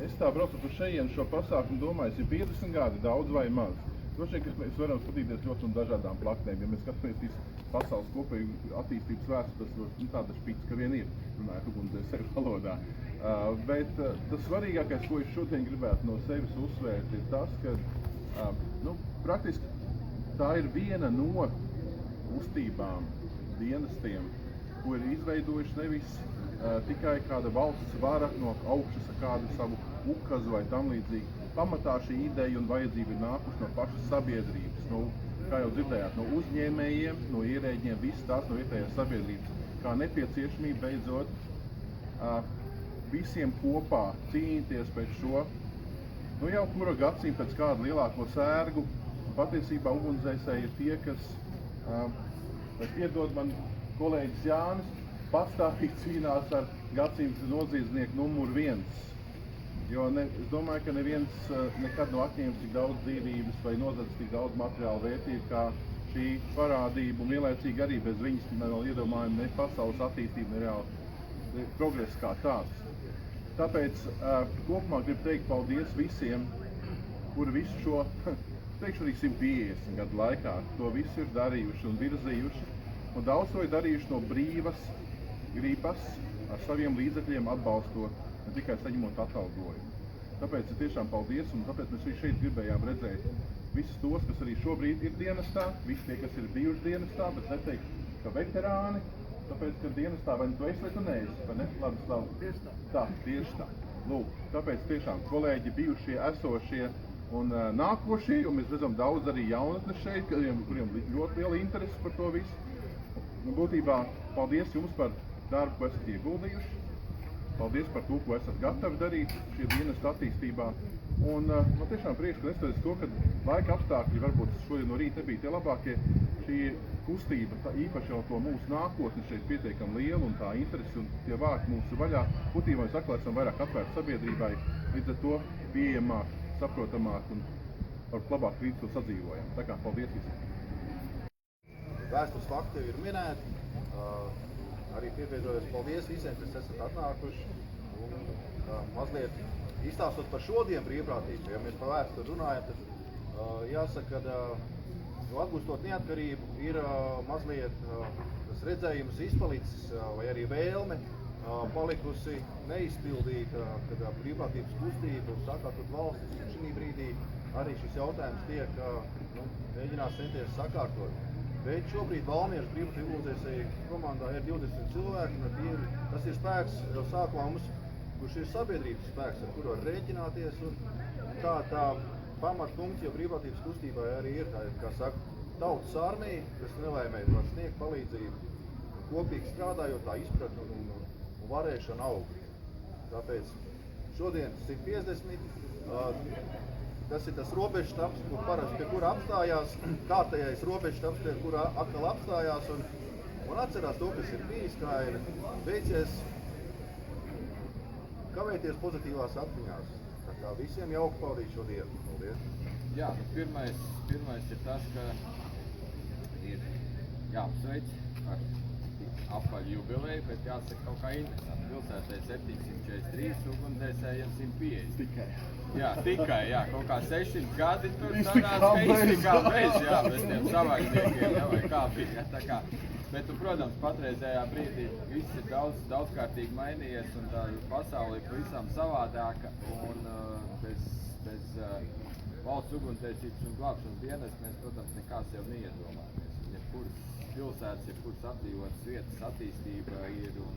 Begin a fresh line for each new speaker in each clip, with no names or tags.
es tā braucu par šejienu šo pasākumu, domāju, ir 50 gadi, daudz vai maz. Droši vien, ka mēs varam skatīties ļoti un dažādām plaknēm, ja mēs skatāmies visu pasaules kopēju attīstības vēstures, tas tāda špica, ka vien ir, runājot ugunsdzēsēju valodā. Bet tas svarīgākais, ko es šodien gribētu no sevis uzsvērt, ir tas, ka praktiski tā ir viena no kustībām, dienestiem, ko ir izveidojuši nevis tikai kāda valsts vara no augšas ar kādu savu ukazu vai tam līdzīgi. Pamatā šī ideja un vajadzība ir nākuši no pašas sabiedrības, kā jau dzirdējāt, no uzņēmējiem, no ierēģiem, visas tās no vietējās sabiedrības, kā nepieciešamība beidzot visiem kopā cīnīties pēc šo, jau kura gadsimta pēc kādu lielāko sērgu. Patiesībā ugunsdzēsēji ir tie, kas piedod man kolēģis Jānis, pastāvīgi cīnās ar gadsimta noziedznieku numuru 1. Jo es domāju, ka neviens nekad nav atņēmis tik daudz dzīvības vai nozadzis tik daudz materiālu vērtību, kā šī parādība, un vienlaicīgi arī bez viņas vēl iedomājumi ne pasaules attīstība, ne reāli progress kā tāds. Tāpēc kopumā gribu teikt paldies visiem, kuri visu šo, teikšu arī 150 gadu laikā, to visu ir darījuši un virzījuši, un daudz to ir darījuši no brīvas gribas ar saviem līdzekļiem atbalstot, ne tikai saņemot atalgojumu. Tāpēc tiešām paldies, un tāpēc mēs arī šeit gribējām redzēt visus tos, kas arī šobrīd ir dienestā, visi tie, kas ir bijuši dienestā, bet neteikt, ka veterāni, tāpēc, ka dienestā vai tu esi vai tu neesi, vai ne? Labi, slavu.
Tieši tā.
Tā, tieši tā. Lūk, tāpēc tiešām kolēģi bijušie, esošie un nākošie, un mēs redzam daudz arī jaunatnes šeit, kuriem ļoti liela interese par to visu. Būtībā paldies jums par darbu, ko esat ieguldījuši. Paldies par to, ko esat gatavi darīt šī dienesta attīstībā. Un man tiešām prieks, ka neskatoties to, ka laika apstākļi varbūt šodien no rīta nebija tie labākie, šī kustība, īpaši jau to mūsu nākotni šeit pietiekami liela un tā interesi un tie vārti mūsu vaļā. Būtībā mēs atkal esam vairāk atvērti sabiedrībai, līdz ar to pieejamāk, saprotamāk un labāk līdz to sadzīvojam. Tā kā paldies visiem!
Vēstures fakti ir minēti. Arī piebiedrojos paldies visiem, kas esat atnākuši un mazliet izstāstot par šodien brīvprātību. Ja mēs par vēsturi runājam, tad jāsaka, ka atgūstot neatkarību ir mazliet tas redzējums izpalicis vai arī vēlme palikusi neizpildīta, kad brīvprātības kustība sakārtot valstis. Šī brīdī arī šis jautājums tiek mēģinās centies sakārtot. Bet šobrīd Valmieras brīvprātību ugunsdzēsēju komandā ir 20 cilvēki, un tas ir spēks jau sākumā mums, kurš ir sabiedrības spēks, ar kuru var rēķināties, un tā pamatpunkts jau brīvprātības kustībā arī ir, kā saka, tautas armija, kas nelaimēji var sniegt palīdzību, kopīgi strādājot, tā izpratne un varēšana aug. Tāpēc šodien 150, tas ir tas robežštabs, pie kura apstājās, kārtējais robežštabs, pie kura atkal apstājās un atcerās to, kas ir bijis, kā ir veicies kavēties pozitīvās atmiņās. Tā kā visiem jauku pavadīt šo dienu. Paldies!
Jā, pirmais ir tas, ka ir jāapsveic ar apaļu jubileju, bet jāsaka kaut kā interesanti. Pilsētai 743, ugunsdzēsējiem 150.
Tikai.
Jā, tikai, kaut kā 600 gadi tur sanāca, ka iztikā bez, bez tiem savākniekiem, vai kā bija, tā kā. Bet, protams, patreizējā brīdī viss ir daudzkārtīgi mainījies un tā pasaule ir pavisam savādāka un bez valsts ugunsdzēsības un glābšanas dienas mēs, protams, nekā sev neiedomājamies. Jebkuras pilsētas, jebkuras apdzīvotas vietas attīstība ir un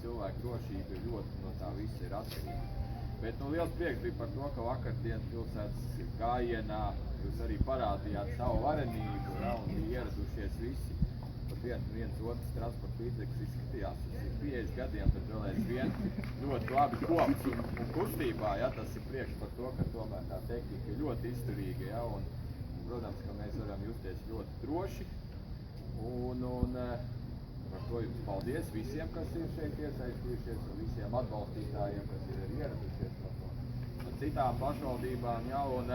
cilvēku drošība ir ļoti no tā visa ir atkarīga. Bet liels prieks bija par to, ka vakardien pilsētas gājienā jūs arī parādījāt savu varenību un bija ieradušies visi. Pat viens otrs transporta līdzeklis izskatījās uz 50 gadiem, bet vēl aizvien ļoti labi kops un kustībā. Tas ir prieks par to, ka tomēr tā tehnika ir ļoti izturīga. Un, protams, ka mēs varam justies ļoti droši. Un par to jums paldies visiem, kas ir šeit iesaistījušies, un visiem atbalstītājiem, kas ir ieradušies no citām pašvaldībām. Un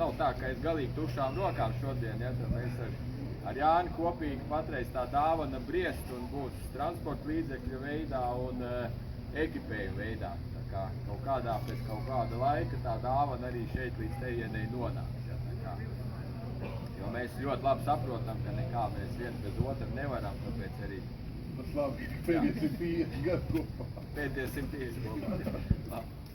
nav tā, ka es galīgi tukšām rokām šodien, tad mēs ar Jāni kopīgi patreiz tā dāvana briest un būs transporta līdzekļu veidā. Un ekipējuma veidā. Tā kā kaut kādā pēc kaut kāda laika tā dāvana arī šeit līdz tejienei nonāks. Ja, tā kā. Jo mēs ļoti labi saprotam, ka nekā mēs viens bez otru nevaram, tāpēc arī
Tas labi, pēdējie 150 gadu kopā.
pēdējie 150 kopā. Labi.